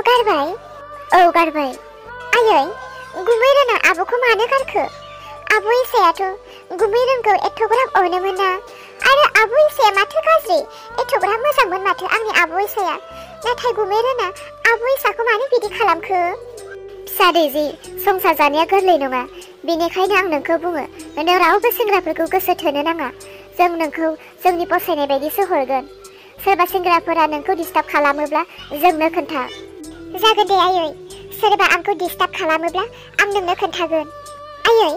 गारबाय औ गारबाय आयै गुमै रोना आब'खौ मानो गारखो आब' इसायाथ' गुमै रोंगौ एथ'ग्राब अनोमोन ना आरो आब' इसाया माथो गाज्रि एथ'ग्राब मोजांमोन माथो आंनि आब' इसाया नाथाय गुमै रोना आब' इसाखौ मानो बिदि खालामखो फिसा दैजि संसार जानाया गोरलै नङा बेनिखायनो आं नोंखौ बुङो नों रावबो सेंग्राफोरखौ गोसो थोनो नाङा जों नोंखौ जोंनि फसायनाय बायदिसो हरगोन सोरबा सेंग्राफोरा नोंखौ डिस्टार्ब खालामोब्ला जोंनो खोन्था जागोन दे आयै सोरबा आंखौ डिस्टार्ब खालामोब्ला आं नोंनो खोन्थागोन आयै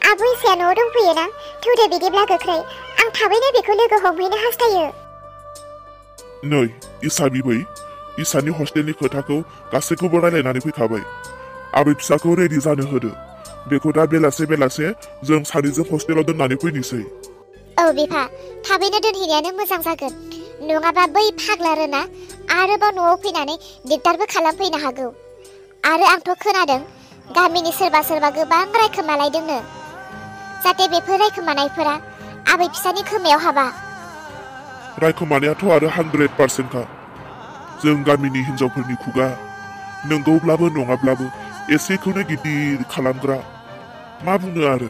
आब' इसाया न'आव दंफैयोना थौदो बिदिब्ला गोख्रै आं थाबैनो बेखौ लोगो हमहैनो हास्थायो नै इसा बिबै इसानि हस्टेलनि खोथाखौ गासैखौबो रायलायनानै फैखाबाय आबै फिसाखौ रेडि जानो होदो बेखौ दा बेलासे जों सानैजों हस्टेलाव दोननानै फैनोसै औ बिफा थाबैनो दोनहैनायानो मोजां जागोन नङाबा बै फाग्ला रोना आरोबाव न'आव फैनानै दिगदारबो खालामफैनो हागौ आरो आंथ' खोनादों गामिनि सोरबा गोबां रायखोमालायदोंनो जाहाथे बेफोर रायखोमानायफोरा आबै फिसानि खोमायाव हाबा रायखोमानायाथ' आरो 100% खा जों गामिनि हिनजावफोरनि खुगा नंगौब्लाबो नङाब्लाबो एसेखौनो गिदिर खालामग्रा मा बुंनो आरो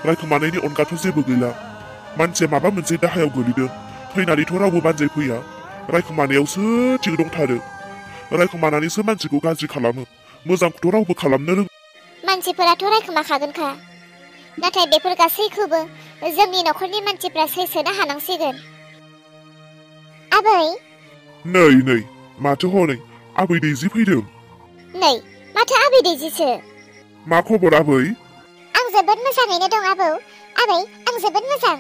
रायखोमानायनि अनगाथ' जेबो गैला मानसिया माबा मोनसे दाहायाव गोलैदों फैनानैथ' रावबो बानजायफैया रायखोमानायावसो थिग दंथारो रायखोमानानैसो मानसिखौ गाज्रि खालामो मोजांखौथ' रावबो खालामनो रोङा मानसिफोराथ' रायखोमाखागोनखा नाथाय बेफोर गासैखौबो जोंनि न'खरनि मानसिफ्रा सैसोनो हानांसिगोन आबै नै माथो हनै आबै दैजि फैदों नै माथो आबै दैजिसो मा खबर आबै आं जोबोद मोजाङैनो दं आबौ आबै आं जोबोद मोजां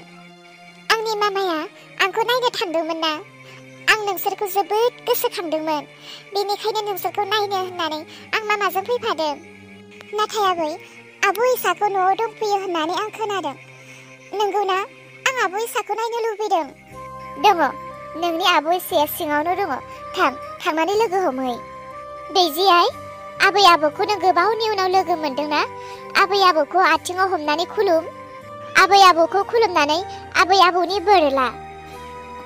आंनि मामाया आंखौ नायनो थांदोंमोन ना आं नोंसोरखौ जोबोद गोसोखांदोंमोन बेनिखायनो नोंसोरखौ नायनो होननानै आं मामाजों फैफादों नाथाय आबै आब' इसाखौ न'आव दंफैयो होननानै आं खोनादों नंगौना आं आब' इसाखौ नायनो लुबैदों दङ नोंनि आब' इसाया सिङावनो दङ थांनानै लोगो हमहै दैजि आइ आबै आबौखौनो गोबावनि उनाव लोगो मोनदोंना आबै आबौखौ आथिङाव हमनानै खुलुम आबै आबौखौ खुलुमनानै आबै आबौनि बोर ला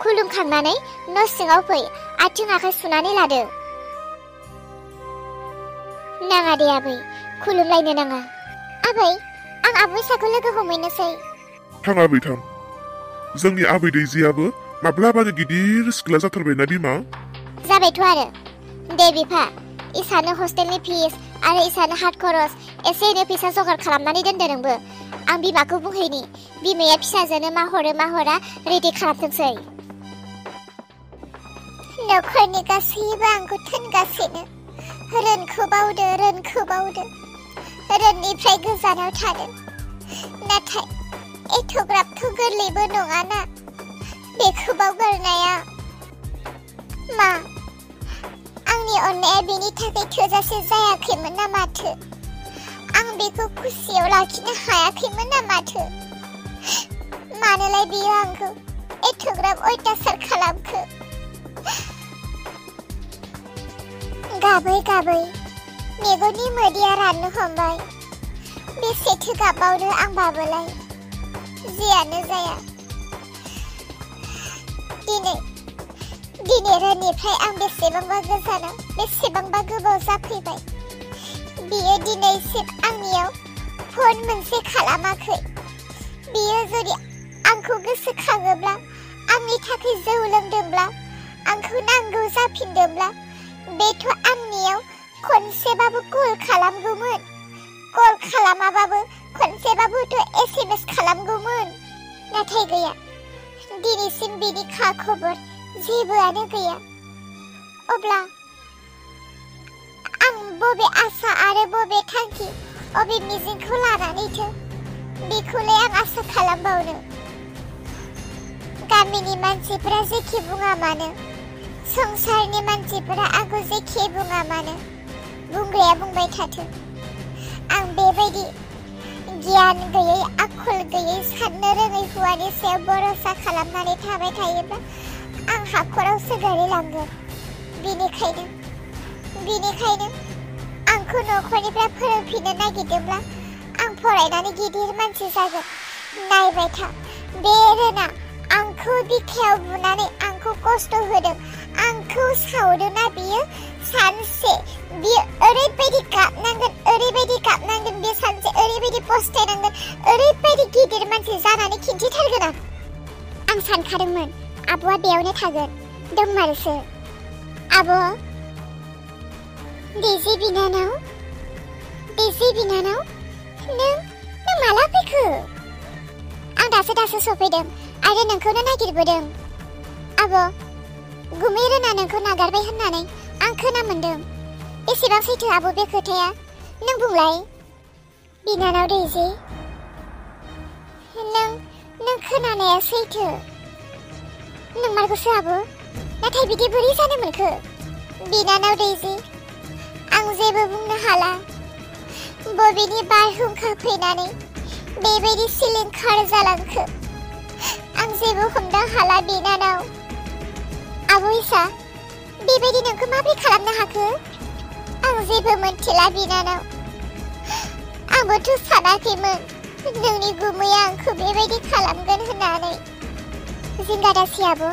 खुलुमखांनानै न' सिङाव फै आथिं आखाइ सुनानै लादो नाङा दे आबै खुलुमलायनो नाङा आबै आं आब' इसाखौ लोगो हमहैनोसै थां आबै थां जोंनि आबै दैजियाबो माब्लाबानो गिदिर सिख्ला जाथारबायना बिमा जाबायथ' आरो दे बिफा इसानो हस्टेलनि फिस आरो इसानो हात खरस एसे एनै फैसा जगार खालामनानै दोनदो नोंबो आं बिमाखौ बुंहैनि बिमाया फिसाजोनो मा हरो मा हरा रेडि खालामथोंसै न'खरनि गासैबो आंखौ थोनगासिनो रोनखौ बावदो रोननिफ्राय गोजानाव थादो नाथाय एथ'ग्राबथ' गोरलैबो नङाना बेखौ बावगारनाया मा आंनि अननाया बेनि थाखाय थोजासे जायाखैमोन ना माथो आं बेखौ खुसियाव लाखिनो हायाखैमोन ना माथो मानोलाय बियो आंखौ एथ'ग्राब अयथासार खालामखो गाबै मेगननि मोदैया राननो हमबाय बेसेथो गाबावनो आं बाबोलाय जियानो जाया दिनै रोननिफ्राय आं बेसेबांबा गोजानाव बेसेबांबा गोबाव जाफैबाय बियो दिनैसिम आंनियाव फन मोनसे खालामाखै बियो जुदि आंखौ गोसोखाङोब्ला आंनि थाखाय जौ लोंदोंब्ला आंखौ नांगौ जाफिनदोंब्ला बेथ' आंनियाव खनसेबाबो कल खालामगौमोन कल खालामाबाबो खनसेबाबोथ' SMS खालामगौमोन नाथाय गैया दिनैसिम बिनि खा खबर जेबोआनो गैया अब्ला आं बबे आसा आरो बबे थांखि बबे मिजिंखौ लानानैथो बेखौलाय आं आसा खालामबावनो गामिनि मानसिफोरा जेखि बुङा मानो संसारनि मानसिफोरा आंखौ जेखि बुङा मानो बुंग्राया बुंबाय थाथों आं बेबायदि गियान गैयै आखल गैयै साननो रोङै हौवानि सायाव भरोसा खालामनानै थाबाय थायोब्ला आं हाखरावसो गोलैलांगोन बेनिखायनो आंखौ न'खरनिफ्राय फोरोंफिननो नागिरदोंब्ला आं फरायनानै गिदिर मानसि जागोन नायबाय था बे रोना आंखौ बिखायाव बुनानै आंखौ खस्थ' होदों आंखौ आंखौ सावदोंना बियो सानसे बियो ओरैबायदि गाबनांगोन बे सानसे ओरैबायदि पस्थायनांगोन ओरैबायदि गिदिर मानसि जानानै खिन्थिथारगोन आं सानखादोंमोन आब'आ बेयावनो थागोन दंमारोसो आब' दैजि बिनानाव नों माला फैखो आं दासो सफैदों आरो नोंखौनो नागिरबोदों आब' गुमै रोना नोंखौ नागारबाय होननानै आं खोना मोनदों बेसेबां सैथो आब' बे खोथाया नों बुंलाय बिनानाव दैजि नों खोनानाया सैथो नंमारगौसो आब' नाथाय बिदि बोरै जानो मोनखो बिनानाव दैजि आं जेबो बुंनो हाला बबेनि बारहुंखा फैनानै बेबायदि सिलिंखार जालांखो आं जेबो हमनो हाला बिनानाव आब' इसा बेबायदि नोंखौ माबोरै खालामनो हाखो आं जेबो मोनथिला बिनानाव आंबोथ' सानाखैमोन नोंनि गुमैया आंखौ बेबायदि खालामगोन होननानै जिंगा दासि आब'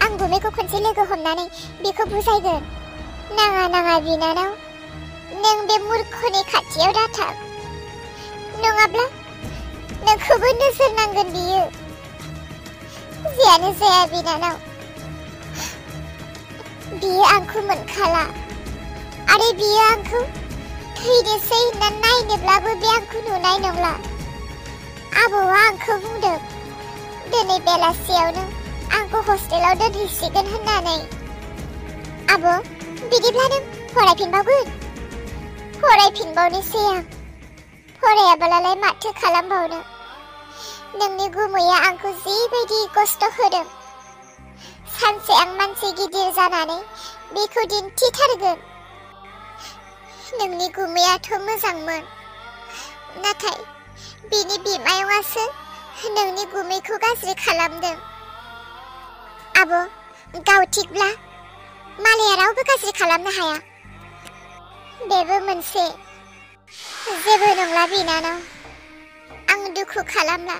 आं गुमैखौ खनसे लोगो हमनानै बेखौ बुजायगोन नाङा बिनानाव नों बे मूर्खनि खाथियाव दाथां नङाब्ला नोंखौबो नोजोर नांगोन बियो जियानो जाया बिनानाव बियो आंखौ मोनखाला आरो बियो आंखौ थैनोसै होनना नायनोब्लाबो बे आंखौ नुनाय नंला आबौआ आंखौ बुंदों दिनै बेलासियावनो आंखौ हस्टेलाव दोनहैसिगोन होननानै आब' बिदिब्ला नों फरायफिनबावनोसै आं फरायाबालाय माथो खालामबावनो नोंनि गुमैया आंखौ जिबायदि खस्थ' होदों सानसे आं मानसि गिदिर जानानै बेखौ दिन्थिथारगोन नोंनि गुमैयाथ' मोजांमोन नाथाय बिनि बिमायंआसो नोंनि गुमैखौ गाज्रि खालामदों आब' गाव थिगब्ला मालाया रावबो गाज्रि खालामनो हाया बेबो मोनसे जेबो नंला बिनानाव आं दुखु खालामला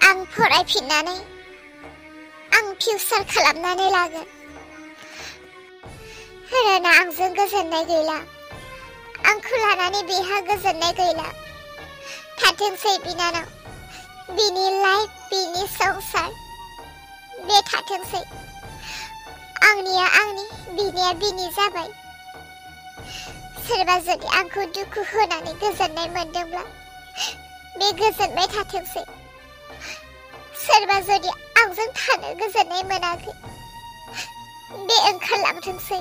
आं फरायफिननानै आं फिउचार खालामनानै लागोन रोना आंजों गोजोननाय गैला आंखौ लानानै बेहा गोजोननाय गैला थाथोंसै बिनानाव बिनि लाइफ बिनि संसार बे थाथोंसै आंनिया आंनि बिनिया बिनि जाबाय सोरबा जुदि आंखौ दुखु होनानै गोजोननाय मोनदोंब्ला बे गोजोनबाय थाथोंसै सोरबा जुदि आंजों थानो गोजोननाय मोनाखै बे ओंखारलांथोंसै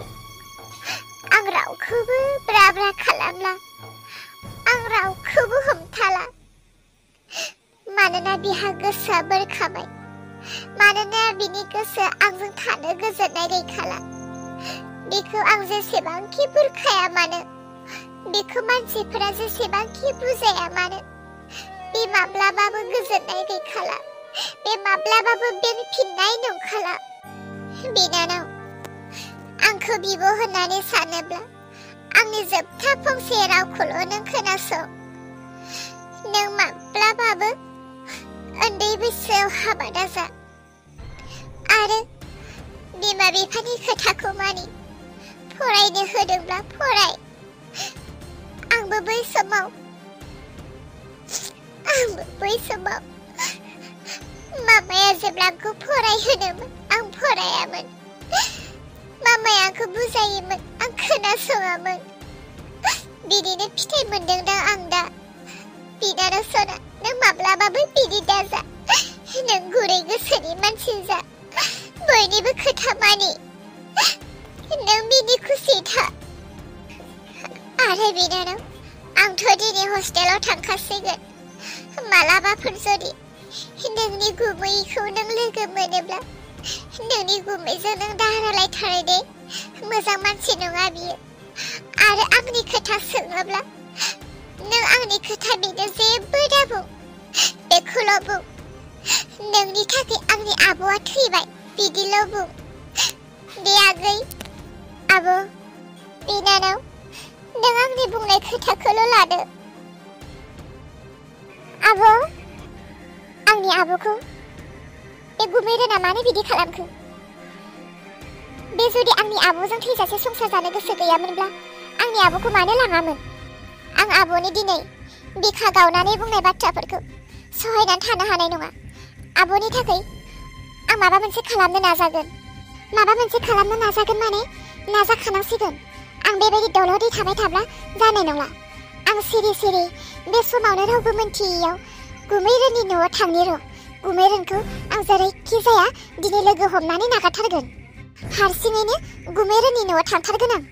आं रावखौबो ब्रा खालामला आं रावखौबो हमथाला मानोना बिहा गोसोआ बोरखाबाय मानोना बिनि गोसोआ आंजों थानो गोजोननाय गैखाला बेखौ आं जेसेबांखि बुरखाया मानो बेखौ मानसिफोरा जेसेबांखि बुजाया मानो बे माब्लाबाबो गोजोननाय गैखाला बे माब्लाबाबो बेनफिननाय नंखाला बिनानाव आंखौ बिब' होननानै सानोब्ला आंनि जोबथा फंसे रावखौल' नों खोनासं नों माब्लाबाबो उन्दै बैसोआव हाबा दाजा आरो बिमा बिफानि खोथाखौ मानि फरायनो होदोंब्ला फराय आंबो बै समाव मामाया जेब्ला आंखौ फरायहोदोंमोन आं फरायामोन मामाया आंखौ बुजायोमोन आं खोनासङामोन बिदिनो फिथाइ मोनदोंदां आं दा बिनानाव सना नों माब्लाबाबो बिदि दाजा नों गुरै गोसोनि मानसि जा बयनिबो खोथा मानि नों बिनि खुसि था आरो बिनानाव आंथ' दिनै हस्टेलाव थांखासिगोन मालाबाफोर जुदि नोंनि गुमैखौ नों लोगो मोनोब्ला नोंनि गुमैजों नों दारायलायथारो दे मोजां मानसि नङा बियो आरो आंनि खोथा सोङोब्ला नों आंनि खोथा बिनो जेबो दाबुं बेखौल' बुं नोंनि थाखाय आंनि आब'आ थैबाय बिदिल' बुं दे आगै आब' बिनानाव नों आंनि बुंनाय खोथाखौल' लादो आब' आंनि आब'खौ बे गुमै रोना मानो बिदि खालामखो बे जुदि आंनि आब'जों थैजासे संसार जानो गोसो गैयामोनब्ला आंनि आब'खौ मानो लाङामोन? आं आब'नि दिनै बिखा गावनानै बुंनाय बाथ्राफोरखौ सहायनानै थानो हानाय नङा। आब'नि थाखाय आं माबा मोनसे खालामनो नाजागोन। माबा मोनसे खालामनो नाजागोन माने नाजाखानांसिगोन। आं बेबायदि दलदै थाबाय थाब्ला जानाय नंला। आं सिरि सिरि बे समावनो रावबो मोनथियैयाव गुमैरोननि न'आव थांनि र'। गुमैरोनखौ आं जेरैखि जाया दिनै लोगो हमनानै नागारथारगोन। हारसिङैनो गुमैरोननि न'आव थांथारगोन आं।